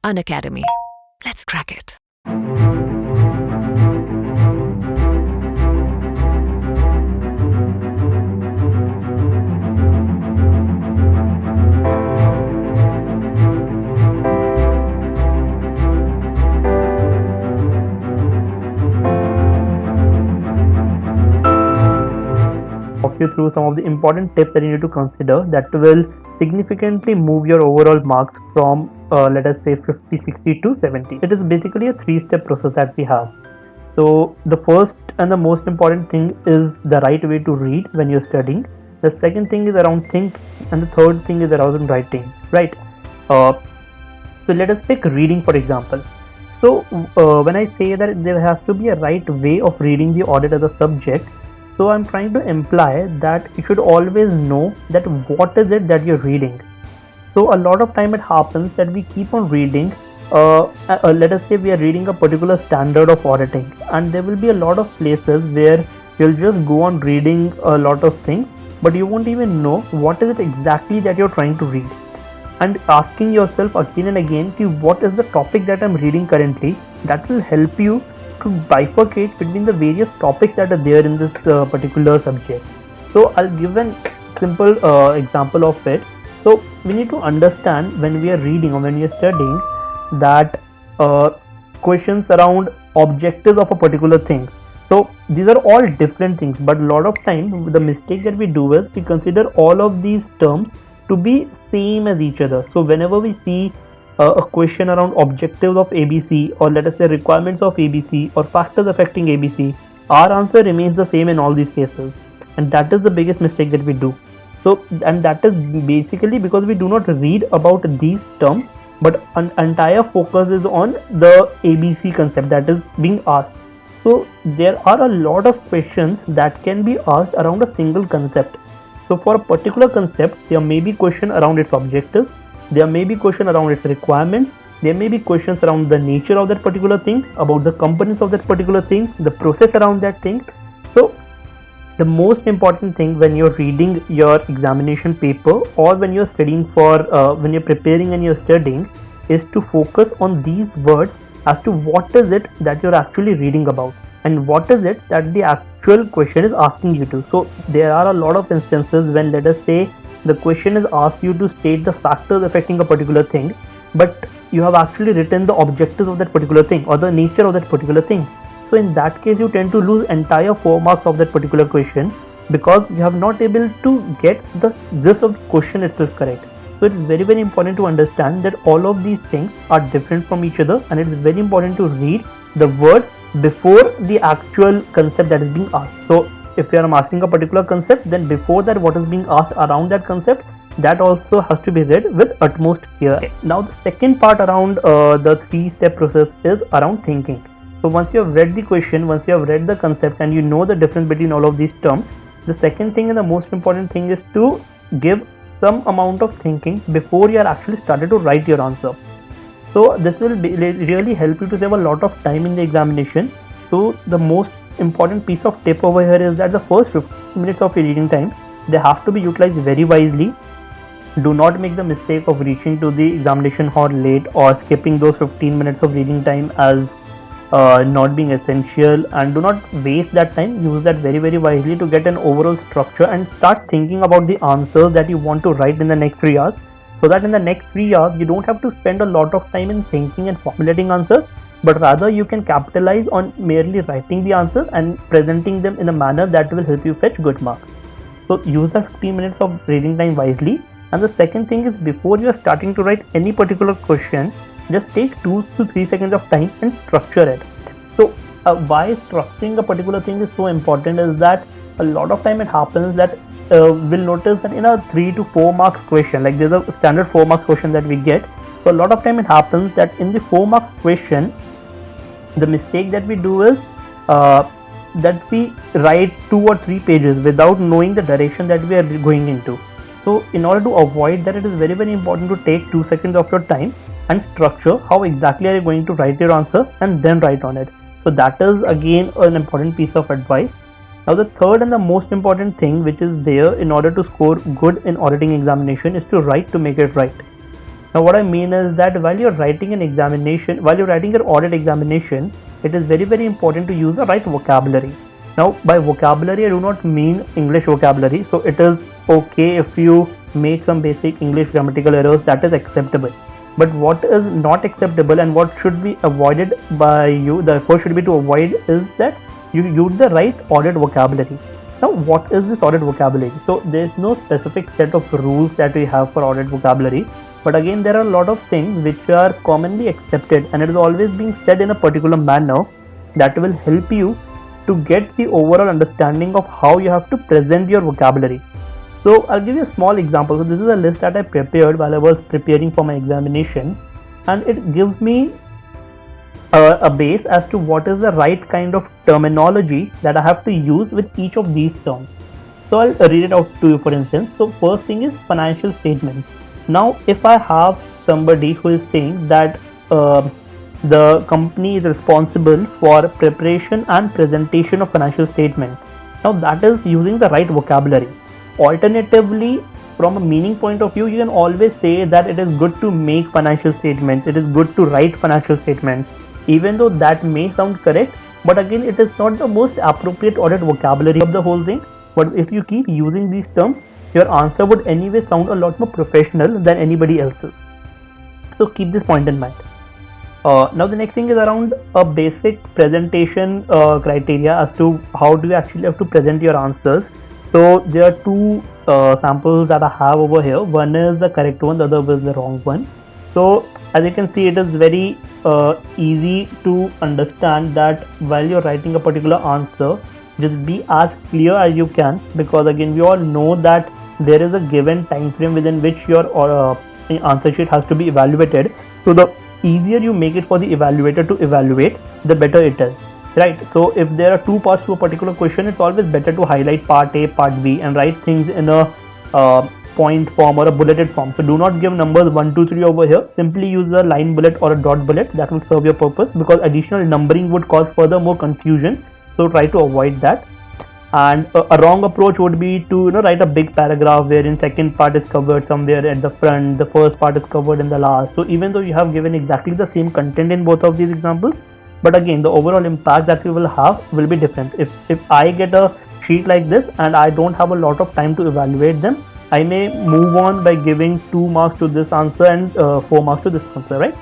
Unacademy. Let's crack it. Walk you through some of the important tips that you need to consider that will significantly move your overall marks from let us say 50, 60 to 70. It is basically a 3-step process that we have. So the first and the most important thing is the right way to read when you're studying. The second thing is around think, and the third thing is around writing, right? So let us take reading for example. So when I say that there has to be a right way of reading the audit as a subject, so I'm trying to imply that you should always know that what is it that you're reading. So a lot of time it happens that we keep on reading, let us say we are reading a particular standard of auditing, and there will be a lot of places where you'll just go on reading a lot of things, but you won't even know what is it exactly that you're trying to read. And asking yourself again and again, what is the topic that I'm reading currently, that will help you to bifurcate between the various topics that are there in this particular subject. So I'll give an simple example of it. So we need to understand when we are reading or when we are studying that questions around objectives of a particular thing. So these are all different things, but a lot of time the mistake that we do is we consider all of these terms to be same as each other. So whenever we see a question around objectives of ABC, or let us say requirements of ABC or factors affecting ABC, our answer remains the same in all these cases, and that is the biggest mistake that we do. So, and that is basically because we do not read about these terms, but an entire focus is on the ABC concept that is being asked. So there are a lot of questions that can be asked around a single concept. So for a particular concept, there may be question around its objectives, there may be question around its requirements, there may be questions around the nature of that particular thing, about the components of that particular thing, the process around that thing. So the most important thing when you're reading your examination paper or when you're studying for when you're preparing and you're studying is to focus on these words as to what is it that you're actually reading about and what is it that the actual question is asking you to. So there are a lot of instances when, let us say, the question is asked you to state the factors affecting a particular thing, but you have actually written the objectives of that particular thing or the nature of that particular thing. So in that case you tend to lose entire 4 marks of that particular question because you have not able to get the gist of the question itself correct. So it's very, very important to understand that all of these things are different from each other, and it is very important to read the word before the actual concept that is being asked. So if you are asking a particular concept, then before that what is being asked around that concept, that also has to be read with utmost care. Okay. Now the second part around the 3-step process is around thinking. So once you have read the question, once you have read the concept and you know the difference between all of these terms, the second thing and the most important thing is to give some amount of thinking before you are actually started to write your answer. So this will really help you to save a lot of time in the examination. So the most important piece of tip over here is that the first 15 minutes of your reading time, they have to be utilized very wisely. Do not make the mistake of reaching to the examination hall late or skipping those 15 minutes of reading time as not being essential, and do not waste that time. Use that very, very wisely to get an overall structure and start thinking about the answers that you want to write in the next 3 hours, so that in the next 3 hours you don't have to spend a lot of time in thinking and formulating answers, but rather you can capitalize on merely writing the answers and presenting them in a manner that will help you fetch good marks. So use that 15 minutes of reading time wisely. And the second thing is, before you are starting to write any particular question, just take 2 to 3 seconds of time and structure it. So why structuring a particular thing is so important is that a lot of time it happens that we'll notice that in a 3 to 4 marks question, like there's a standard 4 marks question that we get. So a lot of time it happens that in the 4 marks question, the mistake that we do is that we write 2 or 3 pages without knowing the direction that we are going into. So in order to avoid that, it is very, very important to take 2 seconds of your time and structure how exactly are you going to write your answer and then write on it. So that is again an important piece of advice. Now the third and the most important thing which is there in order to score good in auditing examination is to write to make it right. Now what I mean is that while you're writing an examination, while you're writing your audit examination, it is very important to use the right vocabulary. Now by vocabulary I do not mean English vocabulary, so it is okay if you make some basic English grammatical errors, that is acceptable. But what is not acceptable and what should be avoided by you, the effort should be to avoid, is that you use the right audit vocabulary. Now what is this audit vocabulary? So there is no specific set of rules that we have for audit vocabulary, but again there are a lot of things which are commonly accepted and it is always being said in a particular manner that will help you to get the overall understanding of how you have to present your vocabulary. So I'll give you a small example. So this is a list that I prepared while I was preparing for my examination, and it gives me a base as to what is the right kind of terminology that I have to use with each of these terms. So I'll read it out to you for instance. So first thing is financial statements. Now if I have somebody who is saying that the company is responsible for preparation and presentation of financial statements, now that is using the right vocabulary. Alternatively, from a meaning point of view, you can always say that it is good to make financial statements, it is good to write financial statements, even though that may sound correct, but again it is not the most appropriate audit vocabulary of the whole thing. But if you keep using these terms, your answer would anyway sound a lot more professional than anybody else's. So keep this point in mind. Now the next thing is around a basic presentation criteria as to how do you actually have to present your answers. So there are two samples that I have over here. One is the correct one, the other is the wrong one. So as you can see, it is very easy to understand that while you're writing a particular answer, just be as clear as you can, because again we all know that there is a given time frame within which your answer sheet has to be evaluated. So the easier you make it for the evaluator to evaluate, the better it is. Right, so if there are two parts to a particular question, it's always better to highlight part A, part B and write things in a point form or a bulleted form. So do not give numbers 1, 2, 3 over here. Simply use a line bullet or a dot bullet. That will serve your purpose, because additional numbering would cause further more confusion. So try to avoid that. And a wrong approach would be to write a big paragraph wherein second part is covered somewhere at the front, the first part is covered in the last. So even though you have given exactly the same content in both of these examples, but again the overall impact that you will have will be different. If I get a sheet like this and I don't have a lot of time to evaluate them, I may move on by giving 2 marks to this answer and 4 marks to this answer, right?